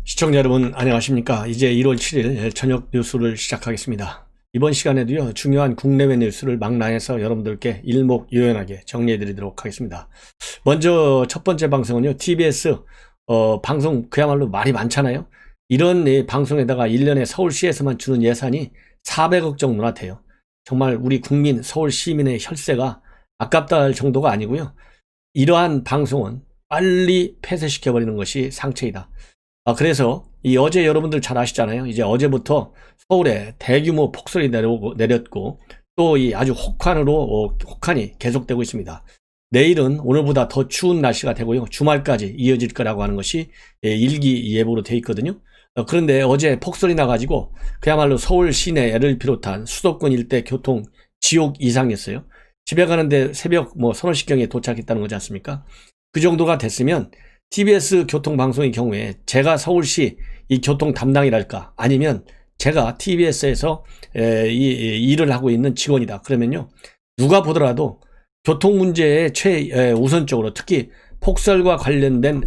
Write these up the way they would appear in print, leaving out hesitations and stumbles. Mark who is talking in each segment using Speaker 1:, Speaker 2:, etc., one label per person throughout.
Speaker 1: 시청자 여러분 안녕하십니까. 이제 1월 7일 저녁 뉴스를 시작하겠습니다. 이번 시간에도요 중요한 국내외 뉴스를 망라해서 여러분들께 일목요연하게 정리해 드리도록 하겠습니다. 먼저 첫 번째 방송은요, TBS 방송 그야말로 말이 많잖아요. 이런 방송에다가 1년에 서울시에서만 주는 예산이 400억 정도나 돼요. 정말 우리 국민 서울 시민의 혈세가 아깝다 할 정도가 아니고요, 이러한 방송은 빨리 폐쇄시켜버리는 것이 상책이다. 그래서 어제 여러분들 잘 아시잖아요. 이제 어제부터 서울에 대규모 폭설이 내렸고 또 이 아주 혹한이 계속되고 있습니다. 내일은 오늘보다 더 추운 날씨가 되고요, 주말까지 이어질 거라고 하는 것이 일기예보로 되어 있거든요. 그런데 어제 폭설이 나가지고 그야말로 서울 시내를 비롯한 수도권 일대 교통 지옥 이상이었어요. 집에 가는데 새벽 서너 시경에 도착했다는 거지 않습니까? 그 정도가 됐으면 TBS 교통방송의 경우에 제가 서울시 이 교통 담당이랄까, 아니면 제가 TBS에서 이 일을 하고 있는 직원이다 그러면요, 누가 보더라도 교통 문제에 최우선적으로, 특히 폭설과 관련된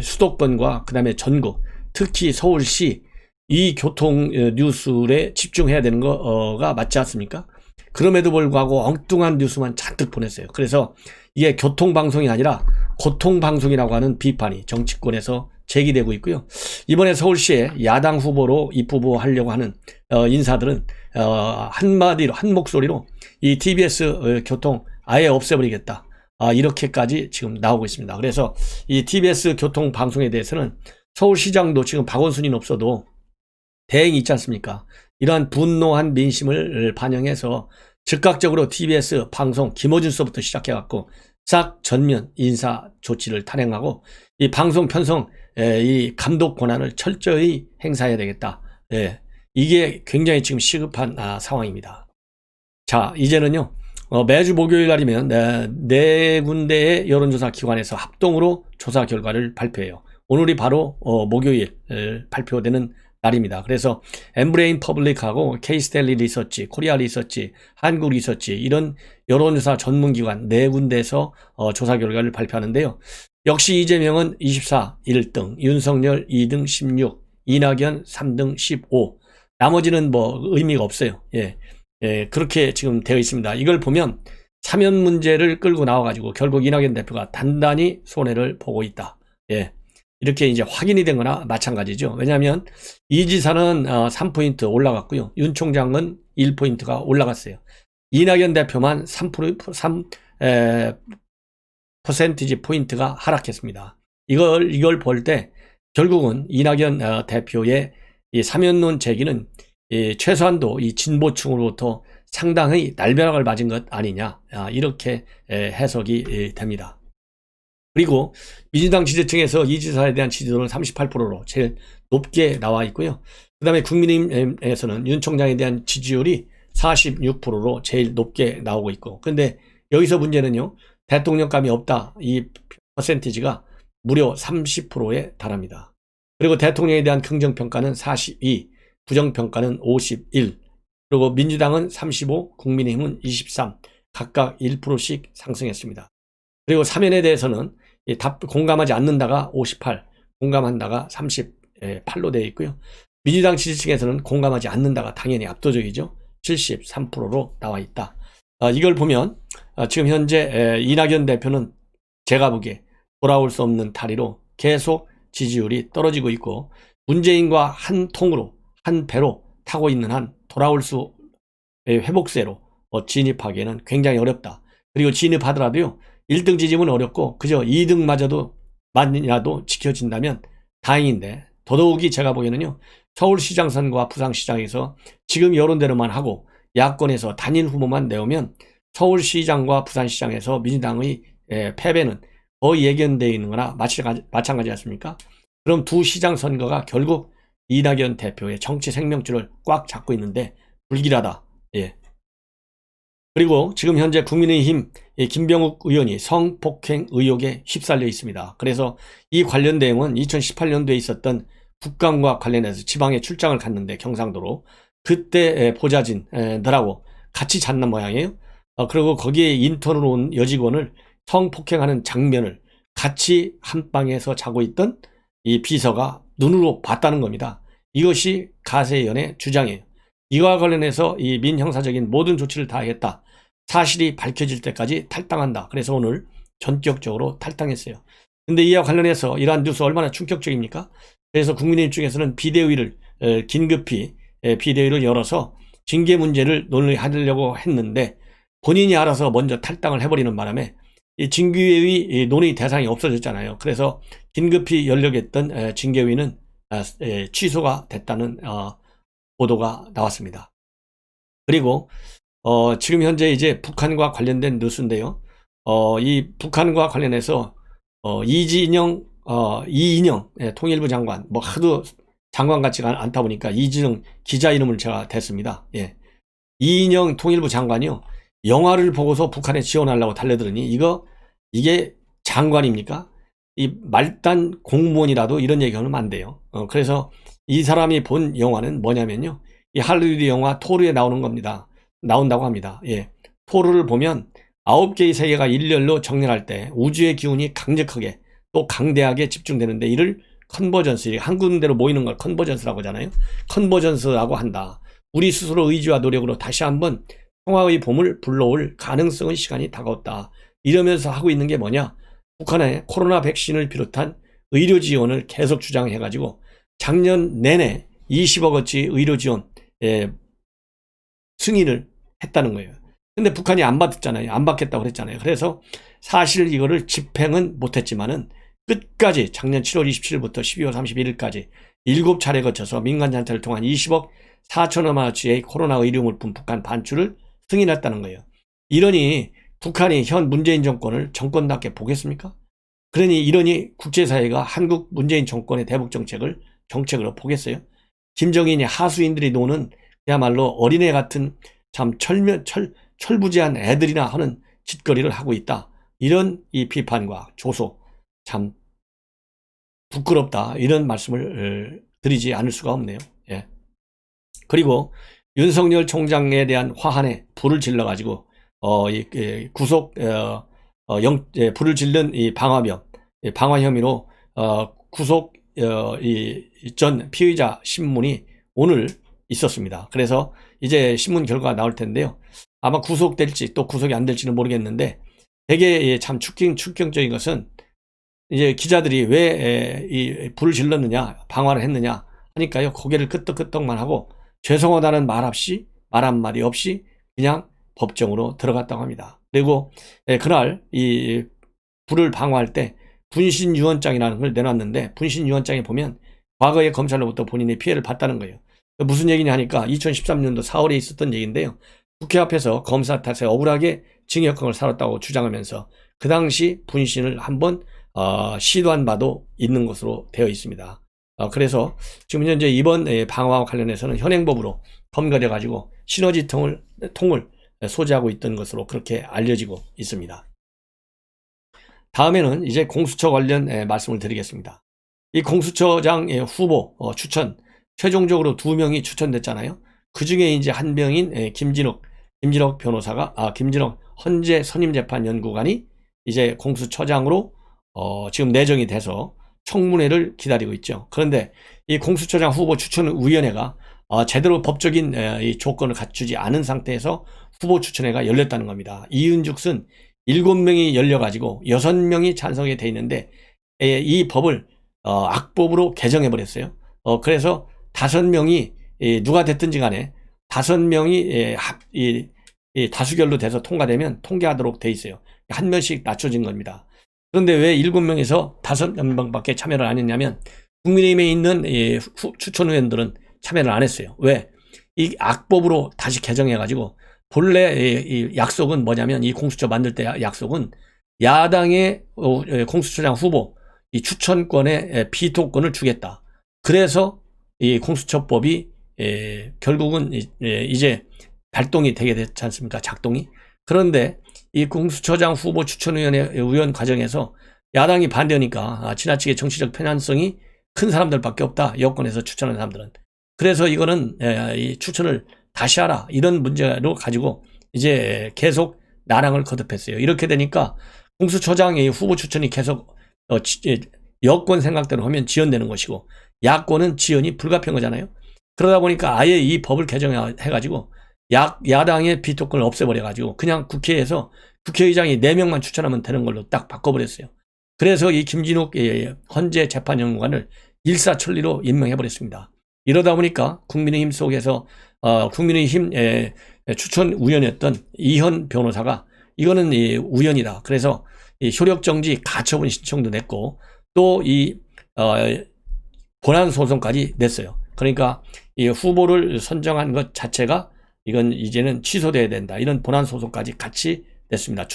Speaker 1: 수도권과 그 다음에 전국, 특히 서울시 이 교통 뉴스에 집중해야 되는 거가 맞지 않습니까? 그럼에도 불구하고 엉뚱한 뉴스만 잔뜩 보냈어요. 그래서 이게 교통방송이 아니라 고통방송이라고 하는 비판이 정치권에서 제기되고 있고요. 이번에 서울시에 야당 후보로 입후보하려고 하는 인사들은 한마디로, 한 목소리로 이 TBS 교통 아예 없애버리겠다, 이렇게까지 지금 나오고 있습니다. 그래서 이 TBS 교통방송에 대해서는 서울시장도 지금 박원순이는 없어도 대행이 있지 않습니까? 이러한 분노한 민심을 반영해서 즉각적으로 TBS 방송 김어준서부터 시작해갖고 싹 전면 인사 조치를 단행하고 이 방송 편성 이 감독 권한을 철저히 행사해야 되겠다. 이게 굉장히 지금 시급한 상황입니다. 자, 이제는요, 매주 목요일 날이면 네 군데의 여론조사 기관에서 합동으로 조사 결과를 발표해요. 오늘이 바로 목요일 발표되는 날입니다. 그래서 엠브레인 퍼블릭하고 케이스텔리 리서치, 코리아 리서치, 한국 리서치, 이런 여론조사 전문기관 네 군데에서 조사 결과를 발표하는데요. 역시 이재명은 24 1등, 윤석열 2등 16, 이낙연 3등 15, 나머지는 의미가 없어요. 그렇게 지금 되어 있습니다. 이걸 보면 사면 문제를 끌고 나와가지고 결국 이낙연 대표가 단단히 손해를 보고 있다. 이렇게 이제 확인이 된 거나 마찬가지죠. 왜냐하면 이 지사는 3포인트 올라갔고요, 윤 총장은 1포인트가 올라갔어요. 이낙연 대표만 3%포인트 포인트가 하락했습니다. 이걸 볼 때 결국은 이낙연 대표의 이 사면론 제기는 최소한도 이 진보층으로부터 상당히 날벼락을 맞은 것 아니냐, 이렇게 해석이 됩니다. 그리고 민주당 지지층에서 이 지사에 대한 지지도는 38%로 제일 높게 나와 있고요. 그 다음에 국민의힘에서는 윤 총장에 대한 지지율이 46%로 제일 높게 나오고 있고, 그런데 여기서 문제는요, 대통령감이 없다, 이 퍼센티지가 무려 30%에 달합니다. 그리고 대통령에 대한 긍정평가는 42, 부정평가는 51, 그리고 민주당은 35, 국민의힘은 23, 각각 1%씩 상승했습니다. 그리고 사면에 대해서는 공감하지 않는다가 58, 공감한다가 38로 되어 있고요. 민주당 지지층에서는 공감하지 않는다가 당연히 압도적이죠. 73%로 나와 있다. 이걸 보면 지금 현재 이낙연 대표는 제가 보기에 돌아올 수 없는 다리로 계속 지지율이 떨어지고 있고, 문재인과 한 통으로, 한 배로 타고 있는 한 돌아올 수 회복세로 진입하기에는 굉장히 어렵다. 그리고 진입하더라도요, 1등 지지는 어렵고 그저 2등마저도 만이라도 지켜진다면 다행인데, 더더욱이 제가 보기에는요, 서울시장 선거와 부산시장에서 지금 여론대로만 하고 야권에서 단일 후보만 내오면 서울시장과 부산시장에서 민주당의 패배는 거의 예견되어 있는 거나 마찬가지 않습니까? 그럼 두 시장 선거가 결국 이낙연 대표의 정치 생명줄을 꽉 잡고 있는데 불길하다. 그리고 지금 현재 국민의힘 김병욱 의원이 성폭행 의혹에 휩쓸려 있습니다. 그래서 이 관련 내용은 2018년도에 있었던 국감과 관련해서 지방에 출장을 갔는데, 경상도로, 그때 보좌진들하고 같이 잤는 모양이에요. 그리고 거기에 인턴으로 온 여직원을 성폭행하는 장면을 같이 한 방에서 자고 있던 이 비서가 눈으로 봤다는 겁니다. 이것이 가세연의 주장이에요. 이와 관련해서 이 민형사적인 모든 조치를 다하겠다. 사실이 밝혀질 때까지 탈당한다. 그래서 오늘 전격적으로 탈당했어요. 근데 이와 관련해서 이러한 뉴스 얼마나 충격적입니까? 그래서 국민의힘 쪽에서는 비대위를 긴급히 비대위를 열어서 징계 문제를 논의하려고 했는데 본인이 알아서 먼저 탈당을 해버리는 바람에 이 징계위 논의 대상이 없어졌잖아요. 그래서 긴급히 열려고 했던 징계위는 취소가 됐다는 보도가 나왔습니다. 그리고 지금 현재 이제 북한과 관련된 뉴스인데요. 이 북한과 관련해서 이인영 통일부 장관, 뭐 하도 장관 같지가 않다 보니까 이진영 기자 이름을 제가 댔습니다. 예. 이인영 통일부 장관이요. 영화를 보고서 북한에 지원하려고 달려들으니 이게 장관입니까? 이 말단 공무원이라도 이런 얘기하면 안 돼요. 그래서 이 사람이 본 영화는 뭐냐면요. 이 할리우드 영화 토르에 나오는 겁니다. 나온다고 합니다. 예. 토르를 보면 9개의 세계가 일렬로 정렬할 때 우주의 기운이 강력하게 또 강대하게 집중되는데 이를 컨버전스, 한 군데로 모이는 걸 컨버전스라고 하잖아요. 컨버전스라고 한다. 우리 스스로 의지와 노력으로 다시 한번 평화의 봄을 불러올 가능성의 시간이 다가왔다. 이러면서 하고 있는 게 뭐냐? 북한의 코로나 백신을 비롯한 의료 지원을 계속 주장해가지고 작년 내내 20억 원치 의료 지원 승인을 했다는 거예요. 근데 북한이 안 받았잖아요. 안 받겠다고 그랬잖아요. 그래서 사실 이거를 집행은 못했지만은 끝까지 작년 7월 27일부터 12월 31일까지 7차례 거쳐서 민간단체를 통한 20억 4천억 원어치의 코로나 의료물품 북한 반출을 승인했다는 거예요. 이러니 북한이 현 문재인 정권을 정권답게 보겠습니까? 이러니 국제사회가 한국 문재인 정권의 대북 정책으로 보겠어요? 김정인이 하수인들이 노는 그야말로 어린애 같은 참 철부지한 애들이나 하는 짓거리를 하고 있다. 이런 이 비판과 조소, 참 부끄럽다. 이런 말씀을 드리지 않을 수가 없네요. 예. 그리고 윤석열 총장에 대한 화환에 불을 질러가지고 불을 질른 이 방화 혐의로 구속 전 피의자 신문이 오늘 있었습니다. 그래서 이제 신문 결과가 나올 텐데요. 아마 구속될지 또 구속이 안 될지는 모르겠는데 되게 참 충격적인 것은 이제 기자들이 왜 이 불을 질렀느냐, 방화를 했느냐 하니까요. 고개를 끄덕끄덕만 하고 죄송하다는 말 한마디 없이 그냥 법정으로 들어갔다고 합니다. 그리고 그날 이 불을 방화할 때 분신유언장이라는 걸 내놨는데 분신유언장에 보면 과거에 검찰로부터 본인이 피해를 봤다는 거예요. 무슨 얘기냐 하니까 2013년도 4월에 있었던 얘기인데요. 국회 앞에서 검사 탓에 억울하게 징역형을 살았다고 주장하면서 그 당시 분신을 한번 시도한 바도 있는 것으로 되어 있습니다. 그래서 지금 현재 이번 방화와 관련해서는 현행법으로 검거돼 가지고 시너지 통을 소지하고 있던 것으로 그렇게 알려지고 있습니다. 다음에는 이제 공수처 관련 말씀을 드리겠습니다. 이 공수처장 후보 추천 최종적으로 2명이 추천됐잖아요. 그 중에 이제 한 명인 김진욱 변호사가 김진욱 헌재 선임재판연구관이 이제 공수처장으로 지금 내정이 돼서 청문회를 기다리고 있죠. 그런데 이 공수처장 후보 추천위원회가 제대로 법적인 이 조건을 갖추지 않은 상태에서 후보 추천회가 열렸다는 겁니다. 이은죽은 7명이 열려가지고 6명이 찬성이 돼 있는데 이 법을 악법으로 개정해버렸어요. 그래서 5명이 누가 됐든지 간에 5명이 다수결로 돼서 통과되면 통과하도록 돼 있어요. 한 명씩 낮춰진 겁니다. 그런데 왜 7명에서 5명밖에 참여를 안 했냐면 국민의힘에 있는 추천위원들은 참여를 안 했어요. 왜? 이 악법으로 다시 개정해가지고 본래 이 약속은 뭐냐면 이 공수처 만들 때 약속은 야당의 공수처장 후보 이 추천권에 비토권을 주겠다. 그래서 이 공수처법이 결국은 이제 발동이 되게 됐지 않습니까? 작동이. 그런데 이 공수처장 후보 추천위원회 의원 과정에서 야당이 반대하니까 지나치게 정치적 편향성이 큰 사람들밖에 없다. 여권에서 추천한 사람들은. 그래서 이거는 이 추천을 다시 하라. 이런 문제로 가지고 이제 계속 나랑을 거듭했어요. 이렇게 되니까 공수처장의 후보 추천이 계속 여권 생각대로 하면 지연되는 것이고 야권은 지연이 불가피한 거잖아요. 그러다 보니까 아예 이 법을 개정해가지고 야당의 비토권을 없애버려가지고 그냥 국회에서 국회의장이 4명만 추천하면 되는 걸로 딱 바꿔버렸어요. 그래서 이 김진욱 헌재 재판연구관을 일사천리로 임명해버렸습니다. 이러다 보니까 국민의힘 속에서 국민의힘 추천 우연이었던 이현 변호사가 이거는 우연이다. 그래서 효력정지 가처분 신청도 냈고 또 이 본안 소송까지 냈어요. 그러니까 이 후보를 선정한 것 자체가 이건 이제는 취소돼야 된다. 이런 본안 소송까지 같이 냈습니다.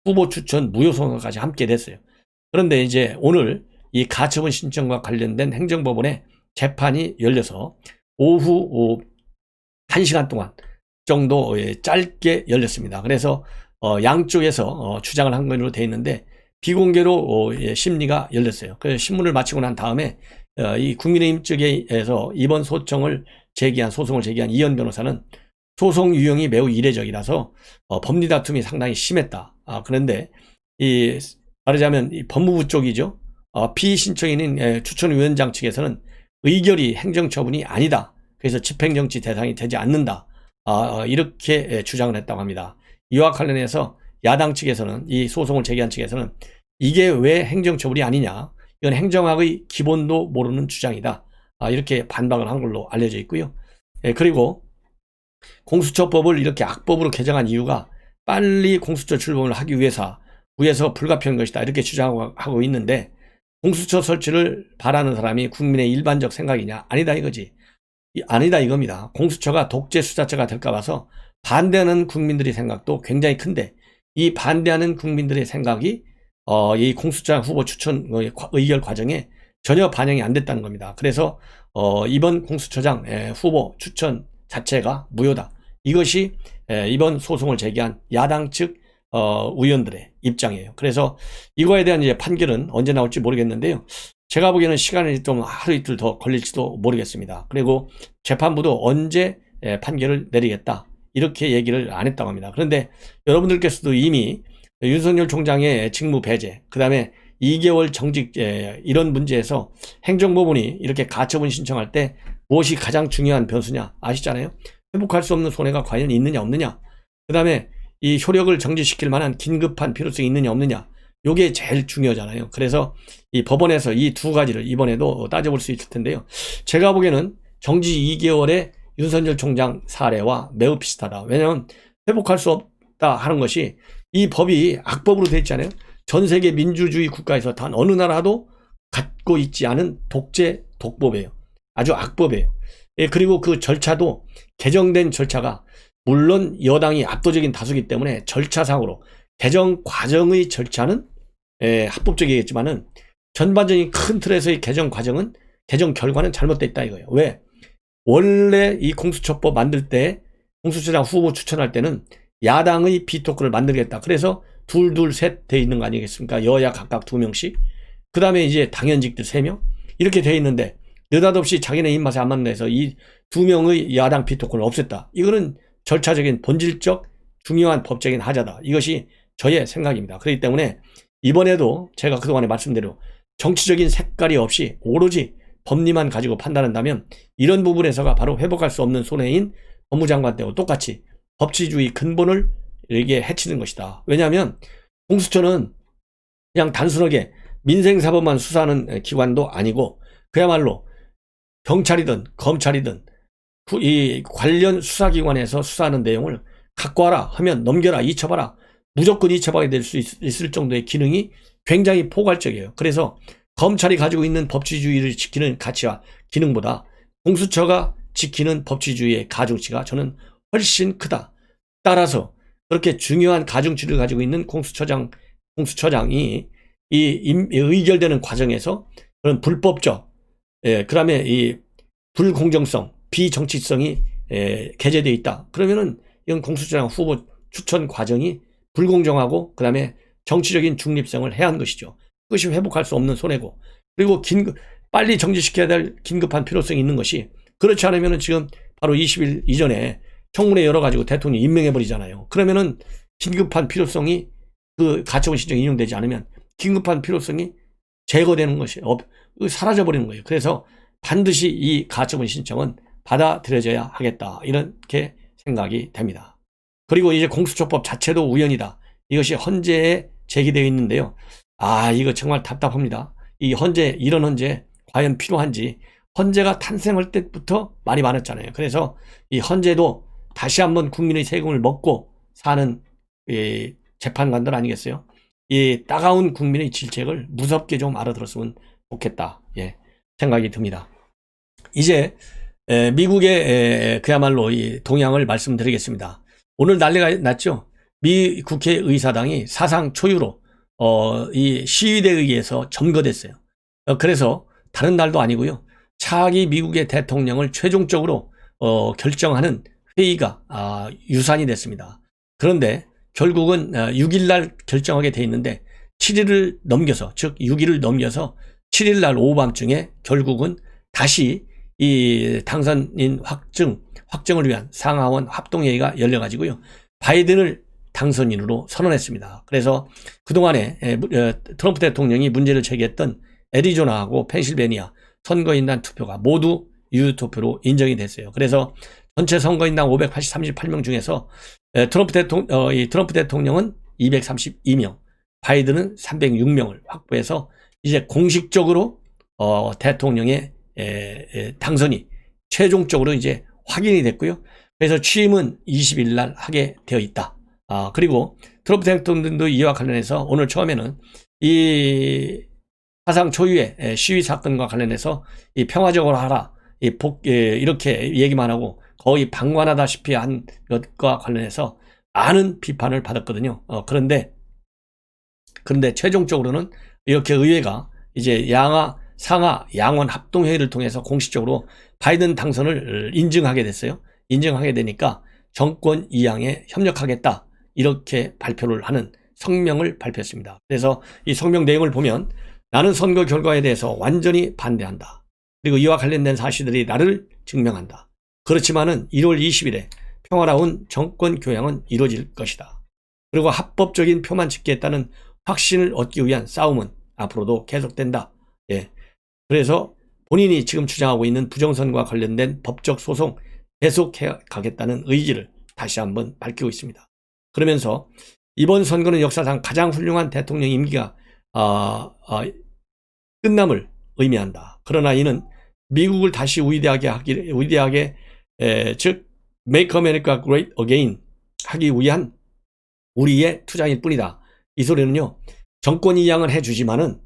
Speaker 1: 후보 추천 무효 소송까지 함께 냈어요. 그런데 이제 오늘 이 가처분 신청과 관련된 행정법원의 재판이 열려서 오후 1시간 동안 정도 짧게 열렸습니다. 그래서 양쪽에서 주장을 한 걸로 되어 있는데 비공개로 심리가 열렸어요. 그래서 신문을 마치고 난 다음에 이 국민의힘 측에서 이번 소송을 제기한 이현 변호사는 소송 유형이 매우 이례적이라서 법리 다툼이 상당히 심했다. 그런데 말하자면 이 법무부 쪽이죠. 피신청인인 추천위원장 측에서는 의결이 행정처분이 아니다. 그래서 집행정치 대상이 되지 않는다. 이렇게 주장을 했다고 합니다. 이와 관련해서 야당 측에서는 이 소송을 제기한 측에서는 이게 왜 행정처분이 아니냐. 이건 행정학의 기본도 모르는 주장이다. 이렇게 반박을 한 걸로 알려져 있고요. 그리고 공수처법을 이렇게 악법으로 개정한 이유가 빨리 공수처 출범을 하기 위해서 불가피한 것이다. 이렇게 주장하고 있는데 공수처 설치를 바라는 사람이 국민의 일반적 생각이냐? 아니다 이거지. 아니다 이겁니다. 공수처가 독재 수사처가 될까 봐서 반대하는 국민들의 생각도 굉장히 큰데 이 반대하는 국민들의 생각이 이 공수처장 후보 추천 의결 과정에 전혀 반영이 안 됐다는 겁니다. 그래서 이번 공수처장 후보 추천 자체가 무효다. 이것이 이번 소송을 제기한 야당 측 의원들의 입장이에요. 그래서 이거에 대한 이제 판결은 언제 나올지 모르겠는데요. 제가 보기에는 시간이 좀 하루 이틀 더 걸릴지도 모르겠습니다. 그리고 재판부도 언제 판결을 내리겠다 이렇게 얘기를 안 했다고 합니다. 그런데 여러분들께서도 이미 윤석열 총장의 직무 배제, 그 다음에 2개월 정직 이런 문제에서 행정법원이 이렇게 가처분 신청할 때 무엇이 가장 중요한 변수냐 아시잖아요. 회복할 수 없는 손해가 과연 있느냐 없느냐, 그 다음에 이 효력을 정지시킬 만한 긴급한 필요성이 있느냐 없느냐, 요게 제일 중요하잖아요. 그래서 이 법원에서 이 두 가지를 이번에도 따져볼 수 있을 텐데요. 제가 보기에는 정지 2개월의 윤석열 총장 사례와 매우 비슷하다. 왜냐하면 회복할 수 없다 하는 것이 이 법이 악법으로 되어 있잖아요. 전 세계 민주주의 국가에서 단 어느 나라도 갖고 있지 않은 독법이에요. 아주 악법이에요. 그리고 그 절차도 개정된 절차가 물론 여당이 압도적인 다수기 때문에 절차상으로 개정 과정의 절차는 합법적이겠지만은 전반적인 큰 틀에서의 개정 결과는 잘못됐다 이거예요. 왜? 원래 이 공수처법 만들 때 공수처장 후보 추천할 때는 야당의 비토크를 만들겠다. 그래서 둘셋 돼 있는 거 아니겠습니까? 여야 각각 2명씩. 그 다음에 이제 당연직들 3명. 이렇게 돼 있는데 느닷없이 자기네 입맛에 안 맞는 데서 이 2명의 야당 비토크를 없앴다. 이거는 절차적인 본질적 중요한 법적인 하자다. 이것이 저의 생각입니다. 그렇기 때문에 이번에도 제가 그동안에 말씀대로 정치적인 색깔이 없이 오로지 법리만 가지고 판단한다면 이런 부분에서가 바로 회복할 수 없는 손해인 법무장관 때와 똑같이 법치주의 근본을 이게 해치는 것이다. 왜냐하면 공수처는 그냥 단순하게 민생사법만 수사하는 기관도 아니고 그야말로 경찰이든 검찰이든 이 관련 수사기관에서 수사하는 내용을 갖고 와라 하면 넘겨라 잊혀봐라 무조건 잊혀봐야 될 수 있을 정도의 기능이 굉장히 포괄적이에요. 그래서 검찰이 가지고 있는 법치주의를 지키는 가치와 기능보다 공수처가 지키는 법치주의의 가중치가 저는 훨씬 크다. 따라서 그렇게 중요한 가중치를 가지고 있는 공수처장이 이 의결되는 과정에서 그런 불법적, 그 다음에 이 불공정성, 비정치성이 게재되어 있다. 그러면은 이건 공수처장 후보 추천 과정이 불공정하고 그 다음에 정치적인 중립성을 해한 것이죠. 그것이 회복할 수 없는 손해고, 그리고 빨리 정지시켜야 될 긴급한 필요성이 있는 것이, 그렇지 않으면은 지금 바로 20일 이전에 청문회 열어가지고 대통령이 임명해버리잖아요. 그러면은 긴급한 필요성이 그 가처분 신청이 인용되지 않으면 긴급한 필요성이 제거되는 것이 사라져버리는 거예요. 그래서 반드시 이 가처분 신청은 받아들여져야 하겠다, 이렇게 생각이 됩니다. 그리고 이제 공수처법 자체도 우연이다, 이것이 헌재에 제기되어 있는데요. 이거 정말 답답합니다. 이 헌재, 이런 헌재 과연 필요한지. 헌재가 탄생할 때부터 말이 많았잖아요. 그래서 이 헌재도 다시 한번 국민의 세금을 먹고 사는 재판관들 아니겠어요? 이 따가운 국민의 질책을 무섭게 좀 알아들었으면 좋겠다, 생각이 듭니다. 이제 미국의 그야말로 이 동향을 말씀드리겠습니다. 오늘 난리가 났죠. 미 국회의사당이 사상 초유로 이 시위대에 의해서 점거됐어요. 그래서 다른 날도 아니고요, 차기 미국의 대통령을 최종적으로 결정하는 회의가 유산이 됐습니다. 그런데 결국은 6일날 결정하게 돼 있는데 7일을 넘겨서, 즉 6일을 넘겨서 7일날 오후밤중에 결국은 다시 이 당선인 확정을 위한 상하원 합동회의가 열려가지고요, 바이든을 당선인으로 선언했습니다. 그래서 그동안에 트럼프 대통령이 문제를 제기했던 애리조나하고 펜실베니아 선거인단 투표가 모두 유효투표로 인정이 됐어요. 그래서 전체 선거인단 538명 중에서 트럼프 대통령은 232명, 바이든은 306명을 확보해서 이제 공식적으로 대통령의 당선이 최종적으로 이제 확인이 됐고요. 그래서 취임은 20일 날 하게 되어 있다. 그리고 트럼프 대통령도 이와 관련해서 오늘 처음에는 이 사상 초유의 시위 사건과 관련해서 이 평화적으로 하라, 이렇게 얘기만 하고 거의 방관하다시피 한 것과 관련해서 많은 비판을 받았거든요. 그런데 최종적으로는 이렇게 의회가 이제 상하 양원 합동회의를 통해서 공식적으로 바이든 당선을 인증하게 됐어요. 인증하게 되니까 정권 이양에 협력하겠다, 이렇게 발표를 하는 성명을 발표했습니다. 그래서 이 성명 내용을 보면, 나는 선거 결과에 대해서 완전히 반대한다. 그리고 이와 관련된 사실들이 나를 증명한다. 그렇지만은 1월 20일에 평화로운 정권 교양은 이루어질 것이다. 그리고 합법적인 표만 집계했다는 확신을 얻기 위한 싸움은 앞으로도 계속된다. 그래서 본인이 지금 주장하고 있는 부정선거와 관련된 법적 소송 계속해 가겠다는 의지를 다시 한번 밝히고 있습니다. 그러면서 이번 선거는 역사상 가장 훌륭한 대통령 임기가 끝남을 의미한다. 그러나 이는 미국을 다시 위대하게 즉 Make America Great Again 하기 위한 우리의 투자일 뿐이다. 이 소리는요, 정권 이양을 해주지만은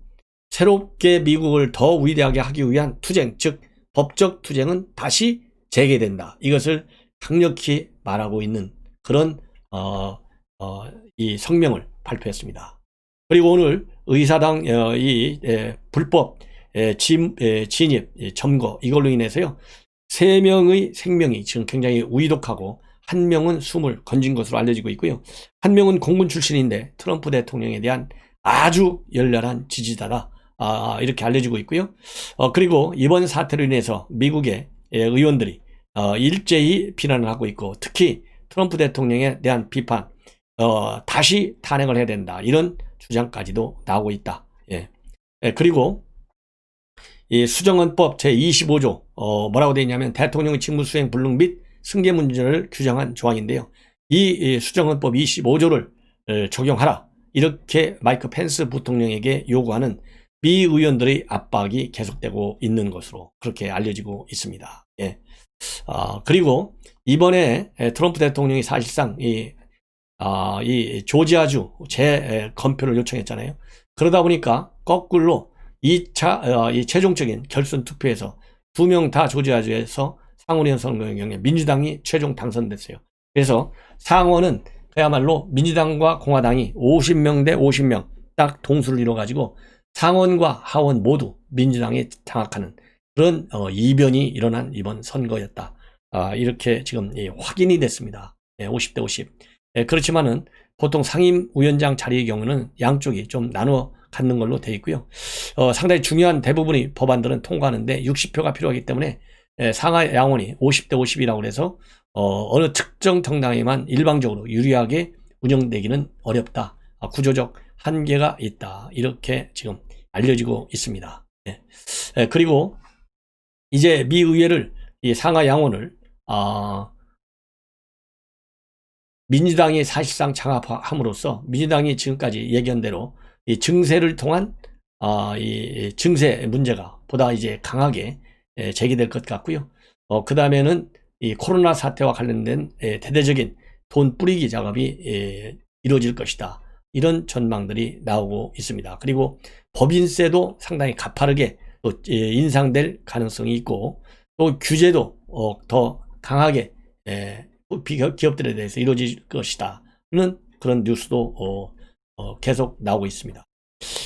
Speaker 1: 새롭게 미국을 더 위대하게 하기 위한 투쟁, 즉 법적 투쟁은 다시 재개된다, 이것을 강력히 말하고 있는 그런 이 성명을 발표했습니다. 그리고 오늘 의사당 불법 진입 점거, 이걸로 인해서요 3명의 생명이 지금 굉장히 위독하고 1명은 숨을 건진 것으로 알려지고 있고요. 1명은 공군 출신인데 트럼프 대통령에 대한 아주 열렬한 지지자다, 이렇게 알려지고 있고요. 그리고 이번 사태로 인해서 미국의 의원들이 일제히 비난을 하고 있고, 특히 트럼프 대통령에 대한 비판, 다시 탄핵을 해야 된다, 이런 주장까지도 나오고 있다. 그리고 이 수정헌법 제25조 뭐라고 되어 있냐면 대통령의 직무수행 불능 및 승계 문제를 규정한 조항인데요. 이 수정헌법 25조를 적용하라, 이렇게 마이크 펜스 부통령에게 요구하는 미 의원들의 압박이 계속되고 있는 것으로 그렇게 알려지고 있습니다. 그리고 이번에 트럼프 대통령이 사실상 이 조지아주 재검표를 요청했잖아요. 그러다 보니까 거꾸로 2차 이 최종적인 결선 투표에서 2명 다 조지아주에서 상원의원 선거의 경우에 민주당이 최종 당선됐어요. 그래서 상원은 그야말로 민주당과 공화당이 50명 대 50명 딱 동수를 이뤄가지고 상원과 하원 모두 민주당에 장악하는 그런 이변이 일어난 이번 선거였다. 이렇게 지금 확인이 됐습니다. 50대 50. 그렇지만은 보통 상임위원장 자리의 경우는 양쪽이 좀 나눠 갖는 걸로 되어 있고요. 상당히 중요한 대부분의 법안들은 통과하는데 60표가 필요하기 때문에 상하 양원이 50대 50이라고 해서 어느 특정 정당에만 일방적으로 유리하게 운영되기는 어렵다. 구조적 한계가 있다. 이렇게 지금 알려지고 있습니다. 그리고 이제 미 의회를 이 상하 양원을 민주당이 사실상 장악함으로써 민주당이 지금까지 얘기한 대로 이 증세를 통한 이 증세 문제가 보다 이제 강하게 제기될 것 같고요. 그 다음에는 이 코로나 사태와 관련된 대대적인 돈 뿌리기 작업이 이루어질 것이다. 이런 전망들이 나오고 있습니다. 그리고 법인세도 상당히 가파르게 또 인상될 가능성이 있고, 또 규제도 더 강하게 기업들에 대해서 이루어질 것이다는 그런 뉴스도 계속 나오고 있습니다.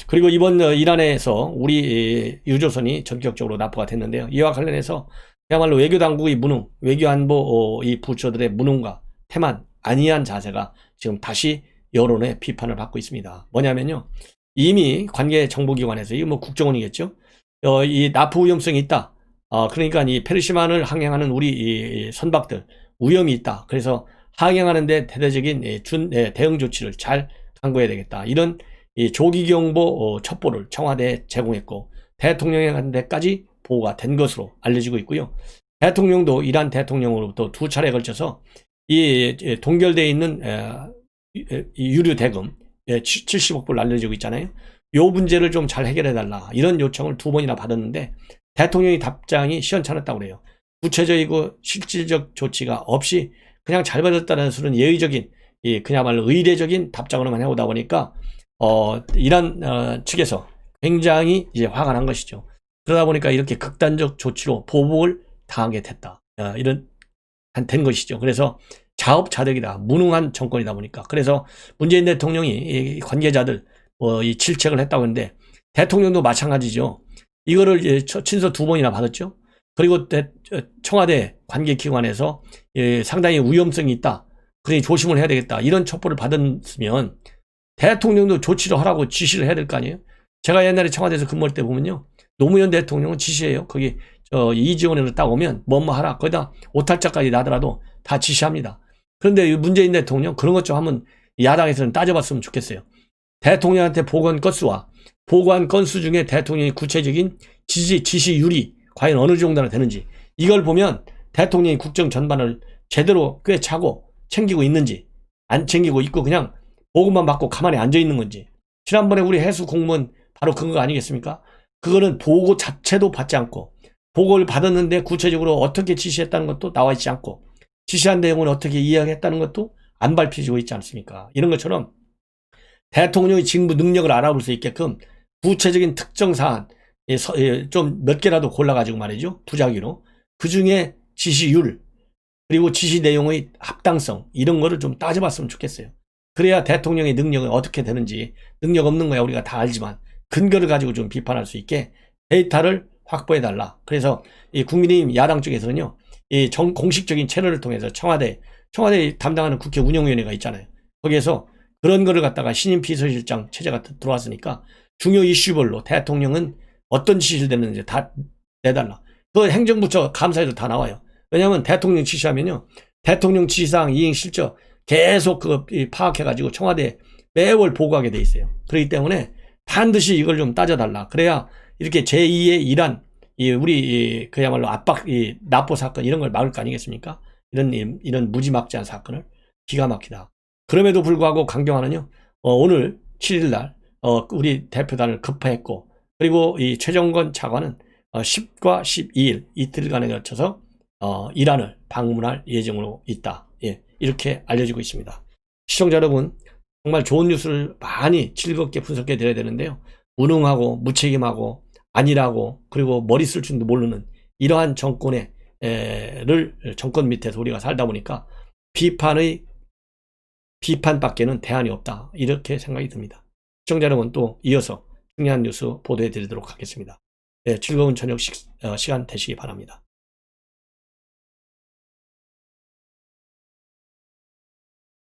Speaker 1: 그리고 이번 이란에서 우리 유조선이 전격적으로 납포가 됐는데요. 이와 관련해서 그야말로 외교당국의 무능, 외교안보 이 부처들의 무능과 태만, 안이한 자세가 지금 다시 여론의 비판을 받고 있습니다. 뭐냐면요, 이미 관계 정보기관에서, 이거 뭐 국정원이겠죠, 이 납포 위험성이 있다. 그러니까 이 페르시만을 항행하는 우리 이 선박들 위험이 있다. 그래서 항행하는데 대대적인 대응 조치를 잘 강구해야 되겠다. 이런 이 조기경보 첩보를 청와대에 제공했고, 대통령한테까지 보고가 된 것으로 알려지고 있고요. 대통령도 이란 대통령으로부터 2차례에 걸쳐서 이 동결되어 있는 유류 대금 70억 불 알려지고 있잖아요. 요 문제를 좀 잘 해결해달라, 이런 요청을 2번이나 받았는데 대통령의 답장이 시원찮았다고 그래요. 구체적이고 실질적 조치가 없이 그냥 잘 받았다는 수는 예의적인, 그야말로 의례적인 답장으로만 해오다 보니까 이란 측에서 굉장히 이제 화가 난 것이죠. 그러다 보니까 이렇게 극단적 조치로 보복을 당하게 됐다. 된 것이죠. 그래서 자업자득이다. 무능한 정권이다 보니까. 그래서 문재인 대통령이 관계자들 이 질책을 했다고 했는데, 대통령도 마찬가지죠. 이거를 친서 2번이나 받았죠. 그리고 청와대 관계기관에서 상당히 위험성이 있다. 그러니 조심을 해야 되겠다. 이런 첩보를 받았으면 대통령도 조치를 하라고 지시를 해야 될 거 아니에요. 제가 옛날에 청와대에서 근무할 때 보면요, 노무현 대통령은 지시해요. 거기 이지원에서 딱 오면 뭐뭐 하라. 거기다 오탈자까지 나더라도 다 지시합니다. 그런데 문재인 대통령 그런 것 좀 한번 야당에서는 따져봤으면 좋겠어요. 대통령한테 보고한 건수와 보고한 건수 중에 대통령의 구체적인 지시율이 과연 어느 정도나 되는지, 이걸 보면 대통령이 국정 전반을 제대로 꿰차고 챙기고 있는지, 안 챙기고 있고 그냥 보고만 받고 가만히 앉아 있는 건지. 지난번에 우리 해수 공무원 바로 그거 아니겠습니까? 그거는 보고 자체도 받지 않고, 보고를 받았는데 구체적으로 어떻게 지시했다는 것도 나와 있지 않고, 지시한 내용을 어떻게 이야기했다는 것도 안 밝혀지고 있지 않습니까? 이런 것처럼 대통령의 직무 능력을 알아볼 수 있게끔 구체적인 특정 사안 좀 몇 개라도 골라가지고 말이죠, 부작위로 그 중에 지시율 그리고 지시 내용의 합당성, 이런 거를 좀 따져봤으면 좋겠어요. 그래야 대통령의 능력이 어떻게 되는지, 능력 없는 거야 우리가 다 알지만 근거를 가지고 좀 비판할 수 있게 데이터를 확보해달라. 그래서 이 국민의힘 야당 쪽에서는요, 이 공식적인 채널을 통해서 청와대 담당하는 국회 운영위원회가 있잖아요. 거기에서 그런 거를 갖다가 신임 비서실장 체제가 들어왔으니까 중요 이슈별로 대통령은 어떤 지시를 내는지 다 내달라. 그 행정부처 감사에도 다 나와요. 왜냐하면 대통령 지시하면요, 대통령 지시사항 이행 실적 계속 파악해가지고 청와대에 매월 보고하게 돼 있어요. 그렇기 때문에 반드시 이걸 좀 따져달라. 그래야 이렇게 제2의 이란, 우리 그야말로 압박, 납포 사건 이런 걸 막을 거 아니겠습니까? 이런 무지막지한 사건을. 기가 막히다. 그럼에도 불구하고 강경화는요, 오늘 7일날 우리 대표단을 급파했고, 그리고 이 최정권 차관은 10과 12일 이틀간에 걸쳐서 이란을 방문할 예정으로 있다. 이렇게 알려지고 있습니다. 시청자 여러분, 정말 좋은 뉴스를 많이 즐겁게 분석해 드려야 되는데요, 무능하고 무책임하고 아니라고, 그리고 머리 쓸 줄도 모르는 이러한 정권 밑에서 우리가 살다 보니까 비판밖에는 대안이 없다, 이렇게 생각이 듭니다. 시청자 여러분, 또 이어서 중요한 뉴스 보도해 드리도록 하겠습니다. 즐거운 저녁 시간 되시기 바랍니다.